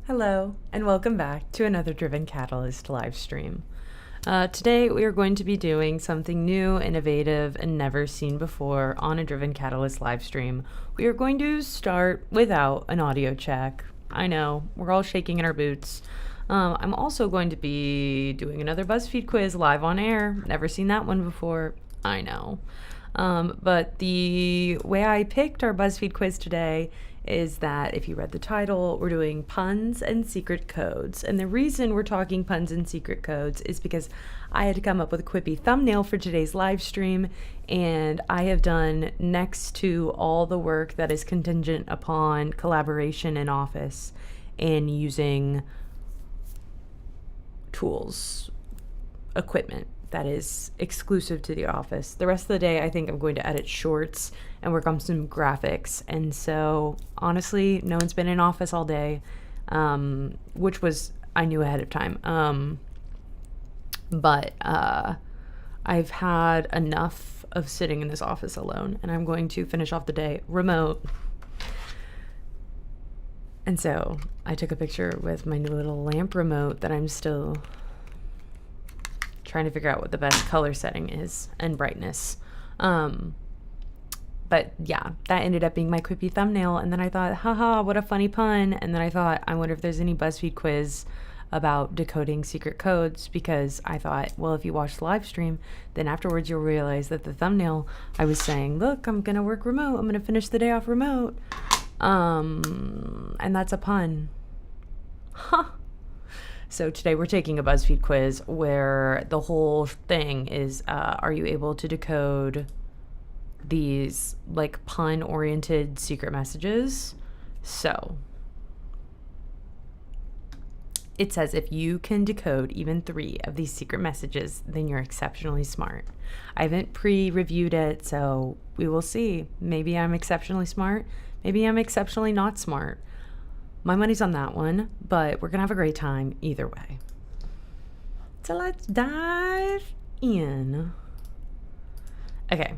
Hello, and welcome back to another Driven Catalyst live stream. Today, we are going to be doing something new, innovative, and never seen before on a Driven Catalyst live stream. We are going to start without an audio check. I know, we're all shaking in our boots. I'm also going to be doing another BuzzFeed quiz live on air. Never seen that one before. I know. But the way I picked our BuzzFeed quiz today is that if you read the title, we're doing puns and secret codes. And the reason we're talking puns and secret codes is because I had to come up with a quippy thumbnail for today's live stream, and I have done next to all the work that is contingent upon collaboration in Office and using tools, equipment that is exclusive to the office. The rest of the day, I think I'm going to edit shorts and work on some graphics. And so, honestly, no one's been in office all day, which was, I knew ahead of time. But I've had enough of sitting in this office alone, and I'm going to finish off the day remote. And so, I took a picture with my new little lamp remote that I'm still trying to figure out what the best color setting is and brightness. But yeah, that ended up being my quippy thumbnail. And then I thought, haha, what a funny pun. And then I thought, I wonder if there's any BuzzFeed quiz about decoding secret codes, because I thought, well, if you watch the live stream, then afterwards you'll realize that the thumbnail, I was saying, look, I'm going to work remote. I'm going to finish the day off remote. And that's a pun. Huh. So today we're taking a BuzzFeed quiz where the whole thing is, are you able to decode these like pun-oriented secret messages? So it says if you can decode even 3 of these secret messages, then you're exceptionally smart. I haven't pre-reviewed it, so we will see. Maybe I'm exceptionally smart. Maybe I'm exceptionally not smart. My money's on that one, but we're going to have a great time either way. So let's dive in. Okay.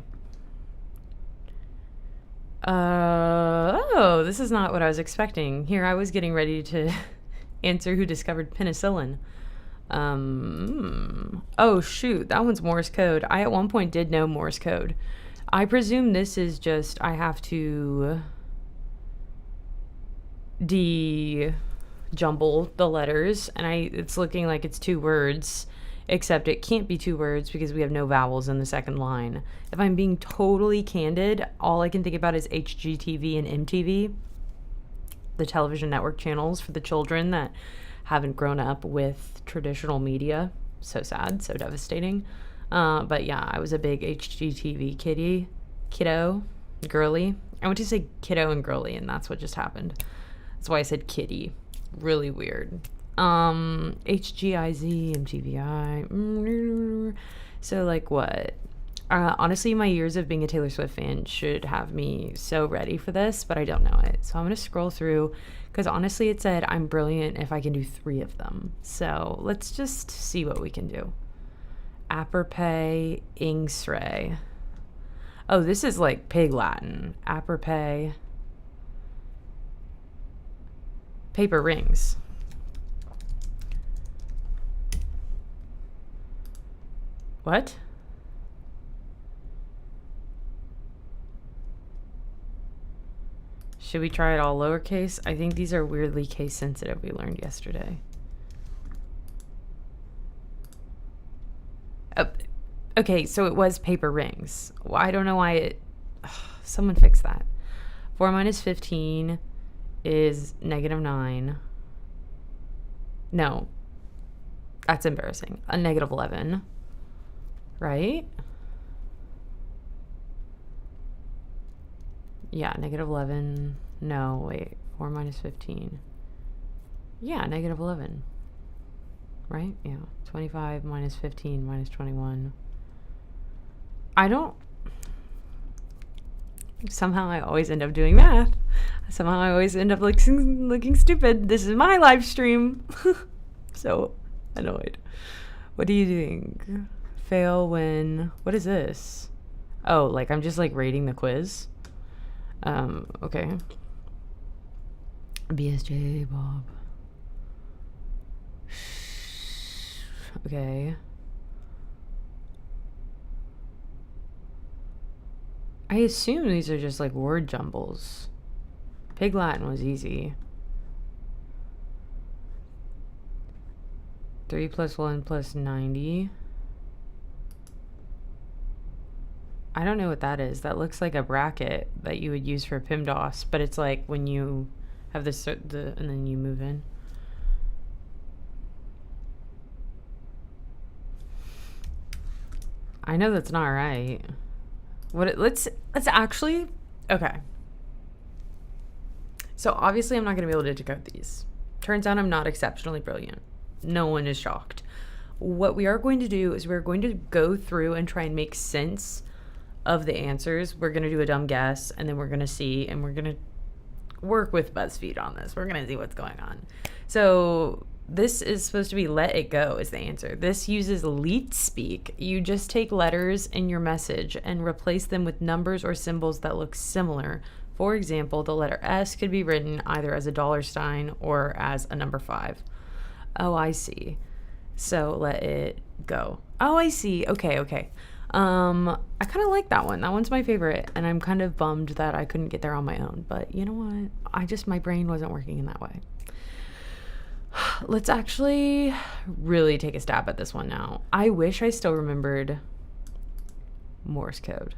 Oh, this is not what I was expecting. Here I was getting ready to answer who discovered penicillin. Oh, shoot. That one's Morse code. I at one point did know Morse code. I presume this is just, I have to jumble the letters, and it's looking like it's 2 words, except it can't be 2 words because we have no vowels in the second line. If I'm being totally candid, all I can think about is HGTV and MTV, the television network channels for the children that haven't grown up with traditional media. So sad, so devastating. But yeah, I was a big HGTV kiddo, girly. I went to say kiddo and girly, and that's what just happened. That's why I said kitty. Really weird. HGIZ, MTVI. So, like, what? Honestly, my years of being a Taylor Swift fan should have me so ready for this, but I don't know it. So I'm going to scroll through, because honestly, it said I'm brilliant if I can do 3 of them. So let's just see what we can do. Apperpay, Ingsray. Oh, this is like pig Latin. Apperpay. Paper rings. What? Should we try it all lowercase? I think these are weirdly case sensitive, we learned yesterday. Okay, so it was paper rings. Well, I don't know why it... someone fix that. 4 minus 15 is -9. No. That's embarrassing. A -11. Right? Yeah, -11. No, wait. 4 minus 15. Yeah, -11. Right? Yeah. 25 minus 15 minus 21. Somehow I always end up doing math. Somehow I always end up looking stupid. This is my live stream. So annoyed. What do you think? Fail when... What is this? Oh, like I'm just like rating the quiz? Okay. BSJ, Bob. Okay. I assume these are just like word jumbles. Pig Latin was easy. 3 plus 1 plus 90. I don't know what that is. That looks like a bracket that you would use for PIMDOS, but it's like when you have this, and then you move in. I know that's not right. Let's actually, okay. So obviously I'm not going to be able to decode these. Turns out I'm not exceptionally brilliant. No one is shocked. What we are going to do is we're going to go through and try and make sense of the answers. We're going to do a dumb guess, and then we're going to see, and we're going to work with BuzzFeed on this. We're going to see what's going on. So this is supposed to be let it go is the answer. This uses leet speak. You just take letters in your message and replace them with numbers or symbols that look similar. For example, the letter S could be written either as a $sign or as a number 5. Oh, I see. So let it go. Oh, I see. Okay. I kind of like that one. That one's my favorite, and I'm kind of bummed that I couldn't get there on my own. But you know what? My brain wasn't working in that way. Let's actually really take a stab at this one now. I wish I still remembered Morse code.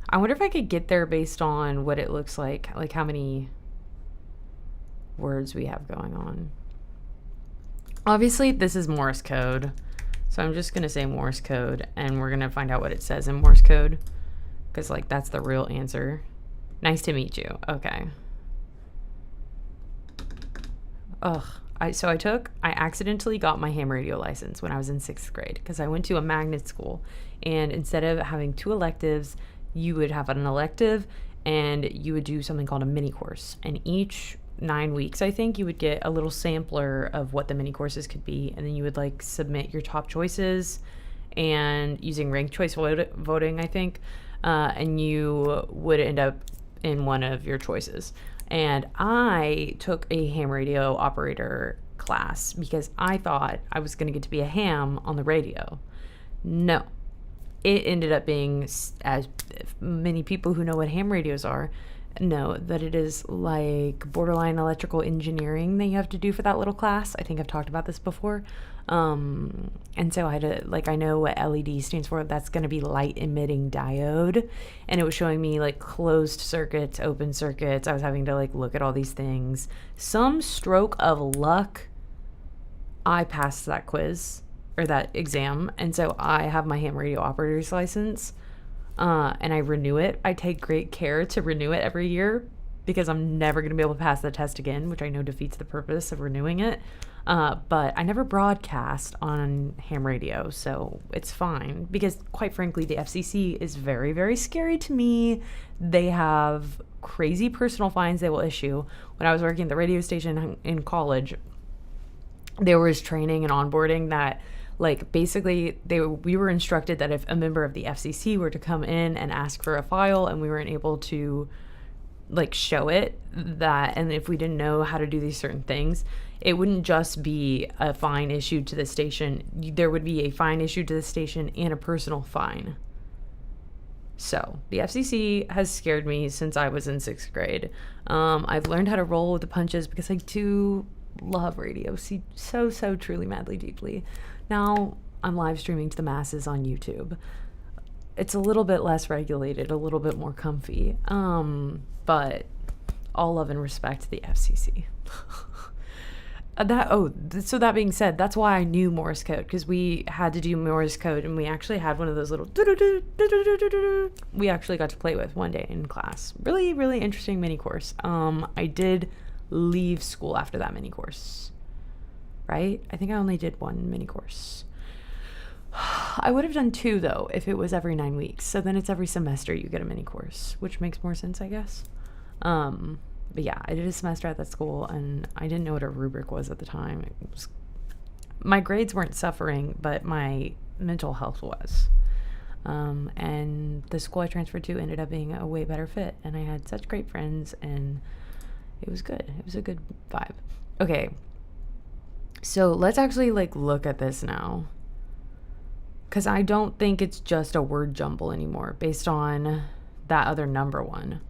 I wonder if I could get there based on what it looks like how many words we have going on. Obviously, this is Morse code, so I'm just going to say Morse code, and we're going to find out what it says in Morse code, because, that's the real answer. Nice to meet you. Okay. Ugh. I accidentally got my ham radio license when I was in 6th grade, because I went to a magnet school, and instead of having 2 electives, you would have an elective, and you would do something called a mini course, and each 9 weeks, I think, you would get a little sampler of what the mini courses could be, and then you would submit your top choices, and using ranked choice voting, I think, and you would end up in one of your choices. And I took a ham radio operator class because I thought I was going to get to be a ham on the radio. No, it ended up being, as many people who know what ham radios are know, that it is like borderline electrical engineering that you have to do for that little class. I think I've talked about this before. And so I had to, I know what LED stands for. That's going to be light emitting diode. And it was showing me closed circuits, open circuits. I was having to look at all these things. Some stroke of luck, I passed that quiz or that exam. And so I have my ham radio operator's license. And I renew it. I take great care to renew it every year because I'm never going to be able to pass the test again, which I know defeats the purpose of renewing it. But I never broadcast on ham radio, so it's fine because, quite frankly, the FCC is very, very scary to me. They have crazy personal fines they will issue. When I was working at the radio station in college, there was training and onboarding that basically we were instructed that if a member of the FCC were to come in and ask for a file and we weren't able to show it, that, and if we didn't know how to do these certain things, it wouldn't just be a fine issued to the station. There would be a fine issued to the station and a personal fine. So the FCC has scared me since I was in 6th grade. I've learned how to roll with the punches because I do love radio so truly, madly, deeply. Now I'm live streaming to the masses on YouTube. It's a little bit less regulated, a little bit more comfy. But all love and respect to the FCC. So that being said, that's why I knew Morse code, because we had to do Morse code, and we actually had one of those little we actually got to play with one day in class. Really, really interesting mini course. I did leave school after that mini course, right? I think I only did one mini course. I would have done 2 though if it was every 9 weeks. So then it's every semester you get a mini course, which makes more sense, I guess. But yeah, I did a semester at that school, and I didn't know what a rubric was at the time. My grades weren't suffering, but my mental health was. And the school I transferred to ended up being a way better fit, and I had such great friends, and it was good. It was a good vibe. Okay. So let's actually like look at this now, because I don't think it's just a word jumble anymore based on that other number one.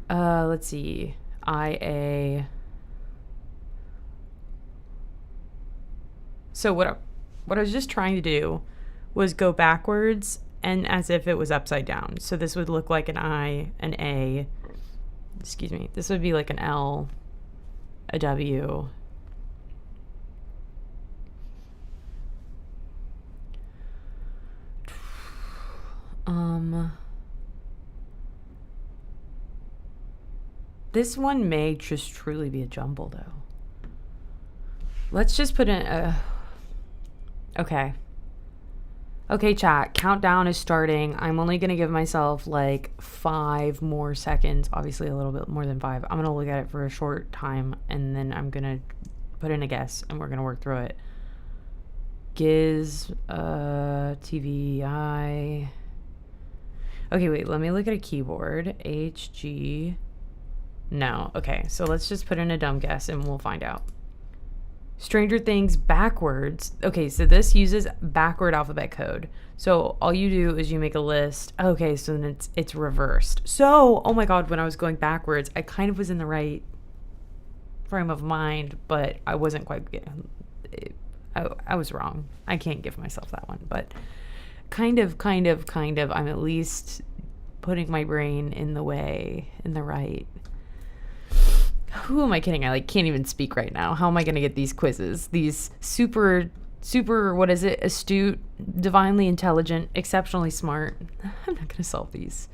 Let's see. IA. So what I was just trying to do was go backwards and as if it was upside down. So this would look like an I, an A. Excuse me. This would be like an L, a W. This one may just truly be a jumble though. Let's just put in a... Okay. Okay, chat. Countdown is starting. I'm only going to give myself like 5 more seconds. Obviously a little bit more than 5. I'm going to look at it for a short time and then I'm going to put in a guess and we're going to work through it. Giz, TVI. Okay, wait. Let me look at a keyboard. HG. No. Okay, so let's just put in a dumb guess and we'll find out. Stranger Things backwards. Okay, so this uses backward alphabet code. So all you do is you make a list. Okay, so then it's reversed. So, oh my God, when I was going backwards, I kind of was in the right frame of mind, but I wasn't quite. I was wrong. I can't give myself that one, but kind of. I'm at least putting my brain in the way, in the right. Who am I kidding? I like can't even speak right now. How am I going to get these quizzes? These super, what is it? Astute, divinely intelligent, exceptionally smart. I'm not going to solve these.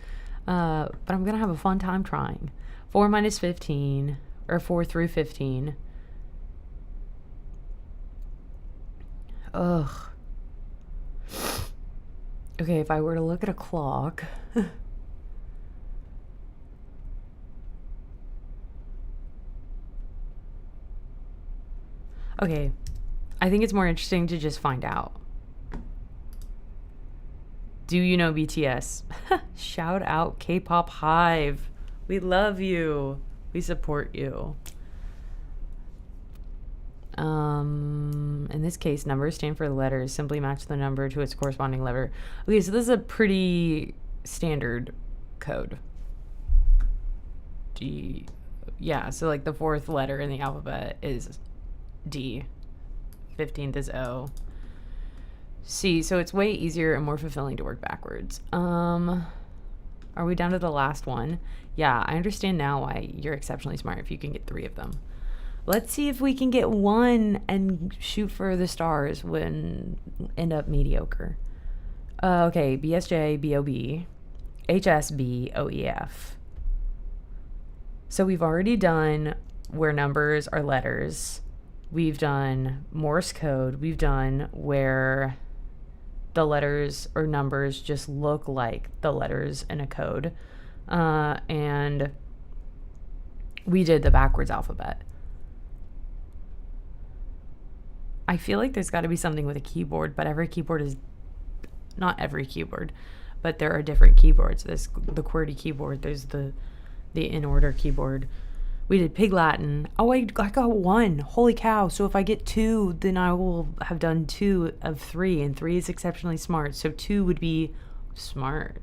But I'm going to have a fun time trying. 4 minus 15, or 4 through 15. Ugh. Okay, if I were to look at a clock... Okay, I think it's more interesting to just find out. Do you know BTS? Shout out K-pop Hive. We love you. We support you. In this case, numbers stand for letters. Simply match the number to its corresponding letter. Okay, so this is a pretty standard code. D. Yeah, so like the 4th letter in the alphabet is D. 15th is O. C. So it's way easier and more fulfilling to work backwards. Are we down to the last one? Yeah, I understand now why you're exceptionally smart if you can get 3 of them. Let's see if we can get 1 and shoot for the stars when end up mediocre. Okay, BSJ, BOB, HSB, OEF. So we've already done where numbers are letters. We've done Morse code. We've done where the letters or numbers just look like the letters in a code. And we did the backwards alphabet. I feel like there's got to be something with a keyboard, but every keyboard is... Not every keyboard, but there are different keyboards. There's the QWERTY keyboard. There's the in-order keyboard. We did Pig Latin. Oh, I got 1. Holy cow. So if I get 2, then I will have done 2 of 3. And 3 is exceptionally smart. So 2 would be smart.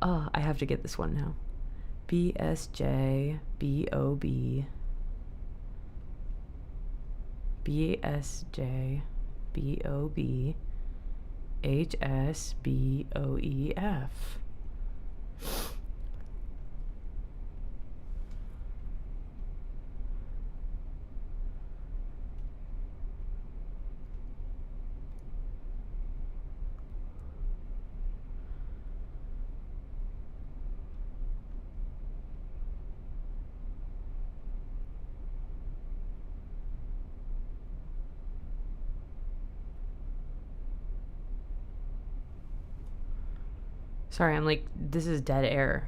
Oh, I have to get this one now. BSJ, BOB. BSJ, BOB. HSBOEF. Sorry, I'm like, this is dead air.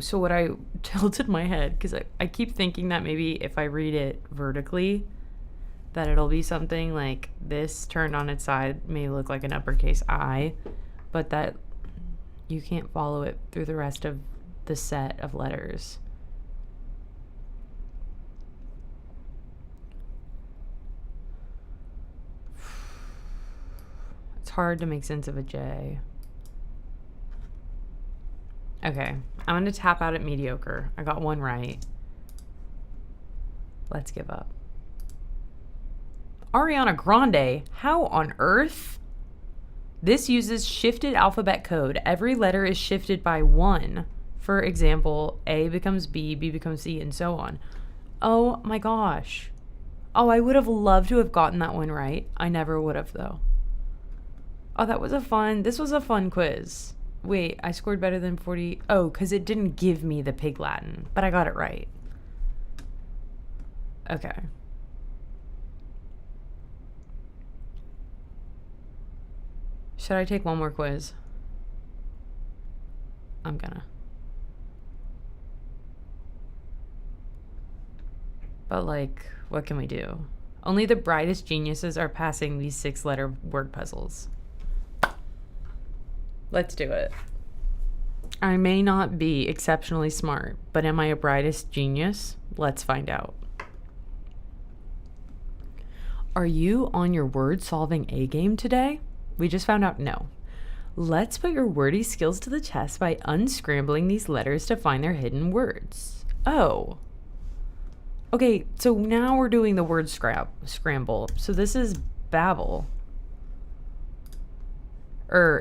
So what I tilted my head, because I keep thinking that maybe if I read it vertically, that it'll be something like this turned on its side may look like an uppercase I, but that you can't follow it through the rest of the set of letters. It's hard to make sense of a J. Okay, I'm going to tap out at mediocre. I got one right. Let's give up. Ariana Grande, how on earth? This uses shifted alphabet code. Every letter is shifted by 1. For example, A becomes B, B becomes C, and so on. Oh my gosh. Oh, I would have loved to have gotten that one right. I never would have, though. Oh, this was a fun quiz. Wait, I scored better than 40. Oh, because it didn't give me the Pig Latin, but I got it right. Okay. Should I take one more quiz? I'm gonna. But like, what can we do? Only the brightest geniuses are passing these 6-letter word puzzles. Let's do it. I may not be exceptionally smart, but am I a brightest genius? Let's find out. Are you on your word-solving A-game today? We just found out no. Let's put your wordy skills to the test by unscrambling these letters to find their hidden words. Oh. Okay, so now we're doing the word scramble. So this is Babel.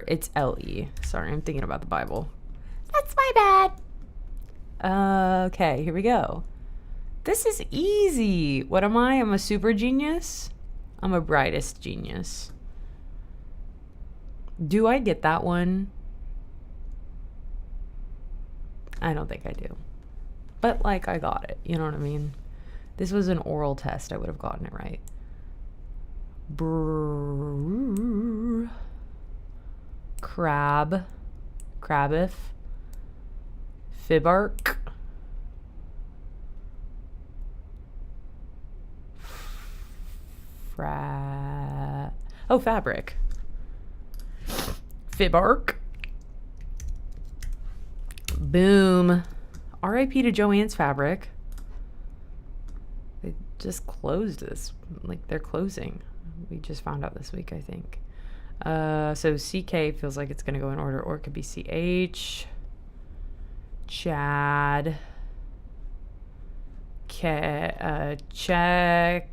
It's L-E. Sorry, I'm thinking about the Bible. That's my bad. Okay, here we go. This is easy. What am I? I'm a super genius? I'm a brightest genius. Do I get that one? I don't think I do. But, like, I got it. You know what I mean? This was an oral test. I would have gotten it right. Crab. Crabiff. Fibark. Fabric. Fibark. Boom. R.I.P. to Joanne's Fabric. They just closed this. Like, they're closing. We just found out this week, I think. So CK feels like it's going to go in order, or it could be CH. Chad. Check.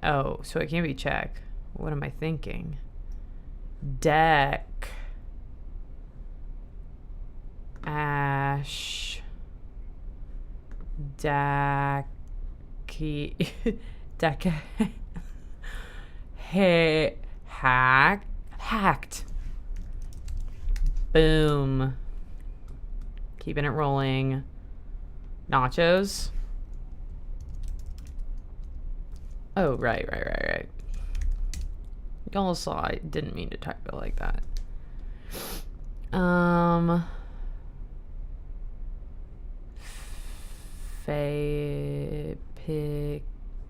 Oh, so it can't be check. What am I thinking? Deck. Ash. Dacky. Deck. Hacked. Boom. Keeping it rolling. Nachos. Oh, right. Y'all saw I didn't mean to type it like that.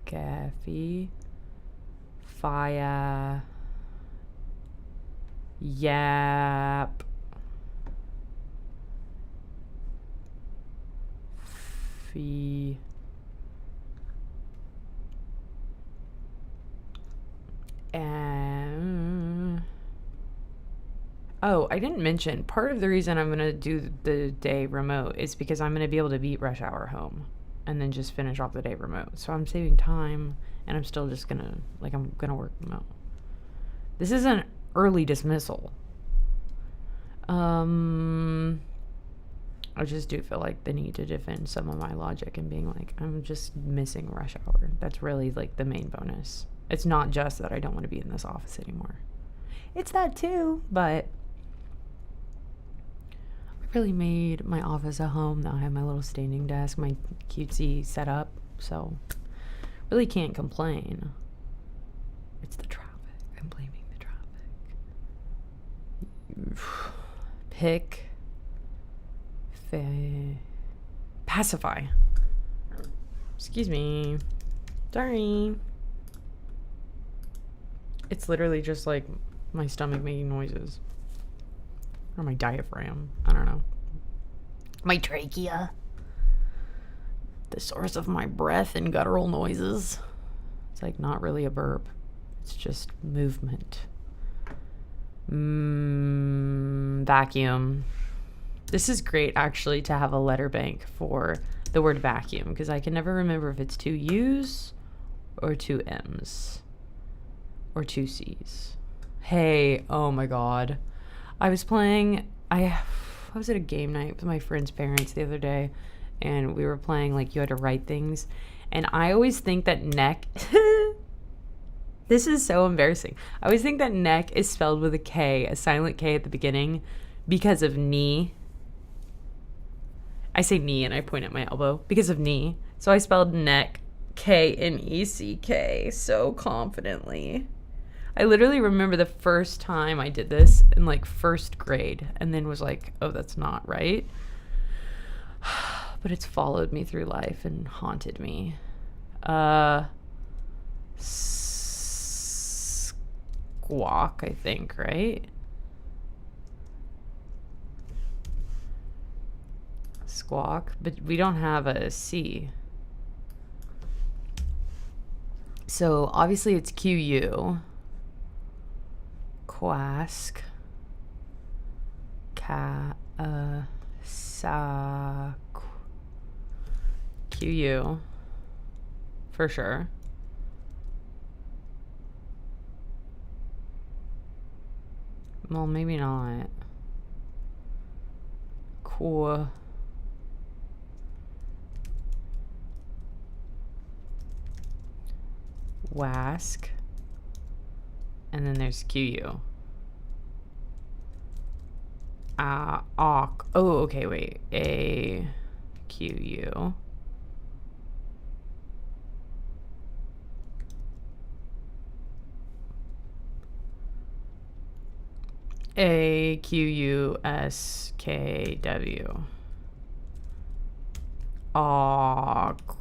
Picaffy. Fire. Yap. Fee. Oh, I didn't mention, part of the reason I'm going to do the day remote is because I'm going to be able to beat rush hour home and then just finish off the day remote. So I'm saving time, and I'm still just going to, I'm going to work remote. This is an early dismissal. I just do feel like the need to defend some of my logic and being like, I'm just missing rush hour. That's really, the main bonus. It's not just that I don't want to be in this office anymore. It's that too, but I really made my office a home. Now I have my little standing desk, my cutesy setup, so really can't complain. It's the traffic. I'm blaming the traffic. Pick. Pacify. Excuse me. Sorry. It's literally just like my stomach making noises. Or my diaphragm. I don't know. My trachea. The source of my breath and guttural noises. It's like not really a burp. It's just movement. Vacuum. This is great actually to have a letter bank for the word vacuum because I can never remember if it's two U's or two M's or two C's. Hey, oh my God. I was at a game night with my friend's parents the other day and we were playing like you had to write things. And I always think that neck, this is so embarrassing. I always think that neck is spelled with a K, a silent K at the beginning because of knee. I say knee and I point at my elbow because of knee. So I spelled neck, K-N-E-C-K, so confidently. I literally remember the first time I did this in like first grade and then was like, oh, that's not right. But it's followed me through life and haunted me. Squawk, I think, right? Squawk, but we don't have a C. So obviously it's Q-U. Quask. Q-U. For sure. Well, maybe not. Cool. Wask. And then there's QU. Awk. Oh, okay, wait. A QU. AQUSKW. Awk.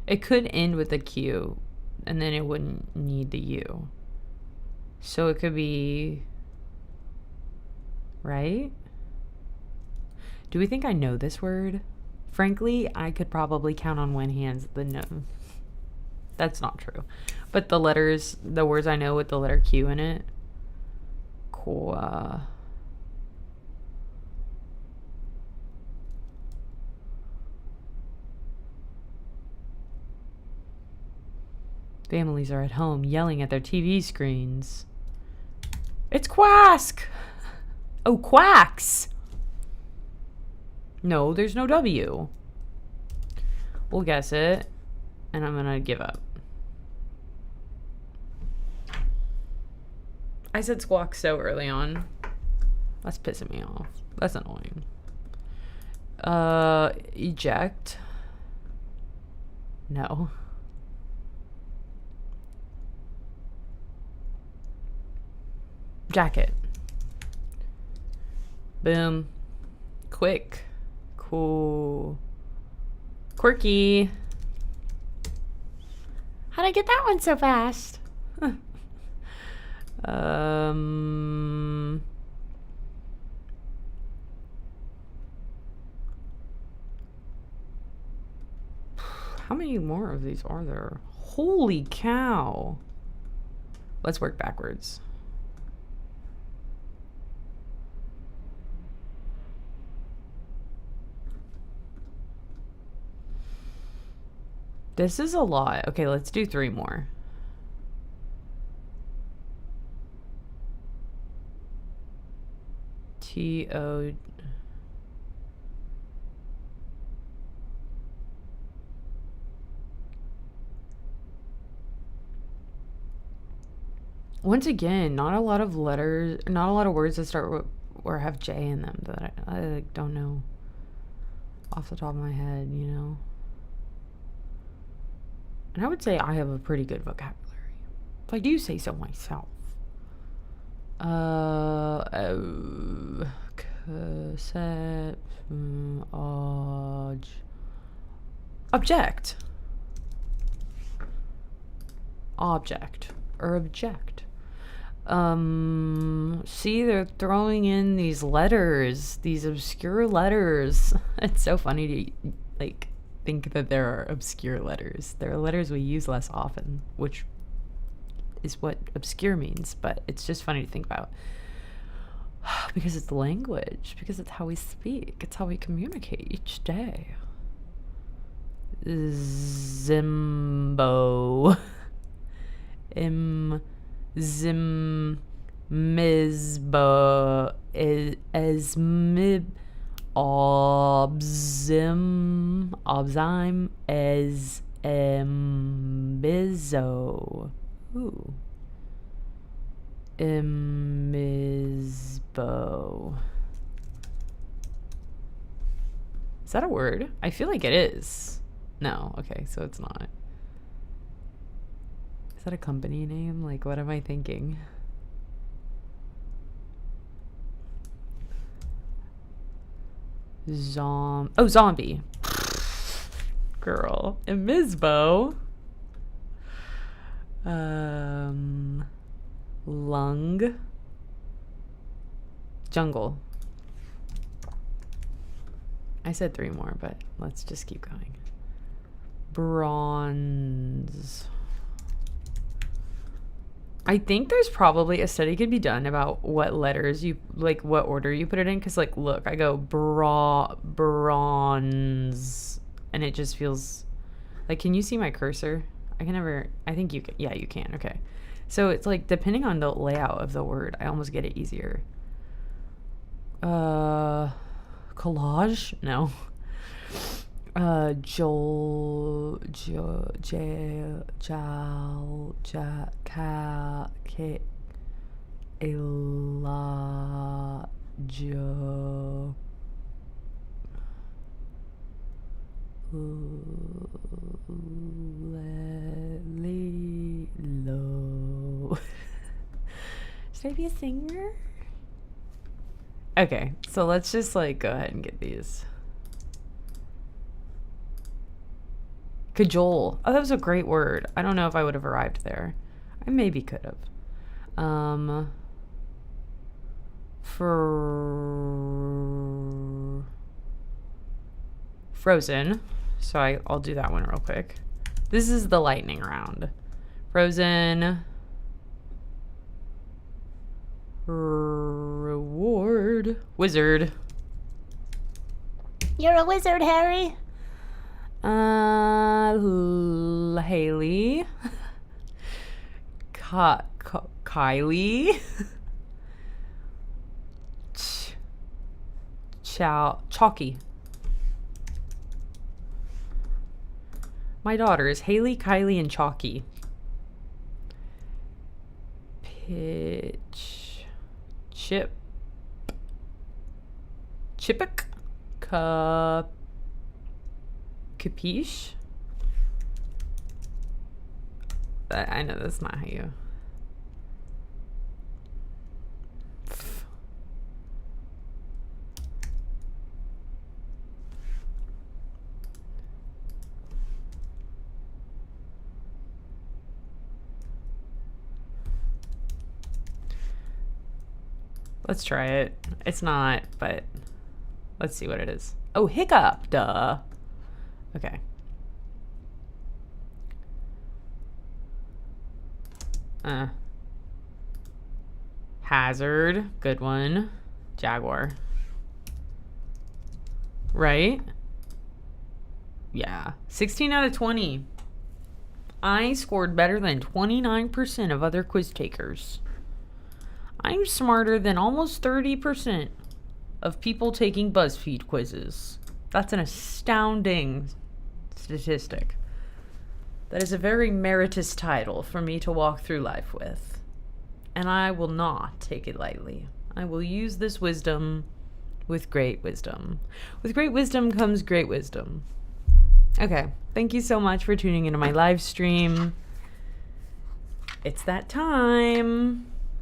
It could end with a Q, and then it wouldn't need the U. So it could be, right? Do we think I know this word? Frankly, I could probably count on one hand the no. That's not true. But the letters, the words I know with the letter Q in it. Qua. Families are at home yelling at their TV screens. It's Quask! Oh, Quacks! No, there's no W. We'll guess it. And I'm gonna give up. I said squawk so early on. That's pissing me off. That's annoying. Eject. No. Jacket. Boom. Quick. Cool. Quirky. How'd I get that one so fast? How many more of these are there? Holy cow. Let's work backwards. This is a lot. Okay, let's do 3 more. T-O... Once again, not a lot of letters, not a lot of words that start with or have J in them that I like, don't know off the top of my head, you know. And I would say I have a pretty good vocabulary, if I do say so myself. Object. Object or object. See, they're throwing in these letters, these obscure letters. It's so funny to like think that there are obscure letters. There are letters we use less often, which is what obscure means, but it's just funny to think about. Because it's language, because it's how we speak, it's how we communicate each day. Zimbo. Mizbo. Esmib. Obzym. Bizzo. Ooh. Mizbo. Is that a word? I feel like it is. No, okay, so it's not. Is that a company name? Like, what am I thinking? Zombie. Girl. Mizbo. Lung. Jungle. I said 3 more, but let's just keep going. Bronze. I think there's probably a study could be done about what letters you, like what order you put it in. Because like, look, I go bronze and it just feels like, can you see my cursor? I think you can. Yeah, you can. Okay. So it's like, depending on the layout of the word, I almost get it easier. Collage? No. Should I be a singer? Okay, so let's just like go ahead and get these. Cajole. Oh, that was a great word. I don't know if I would have arrived there. I maybe could have. Frozen. So I'll do that one real quick. This is the lightning round. Frozen. Reward. Wizard. You're a wizard, Harry. Haley. Kylie. Chalky. My daughters, Haley, Kylie, and Chalky. Pitch. Chip. Chippick. Capiche? I know that's not how you. Let's try it. It's not, but let's see what it is. Oh, hiccup, duh. Okay. Hazard, good one. Jaguar. Right? Yeah. 16 out of 20. I scored better than 29% of other quiz takers. I'm smarter than almost 30% of people taking BuzzFeed quizzes. That's an astounding statistic. That is a very meritorious title for me to walk through life with. And I will not take it lightly. I will use this wisdom with great wisdom. With great wisdom comes great wisdom. Okay, thank you so much for tuning into my live stream. It's that time.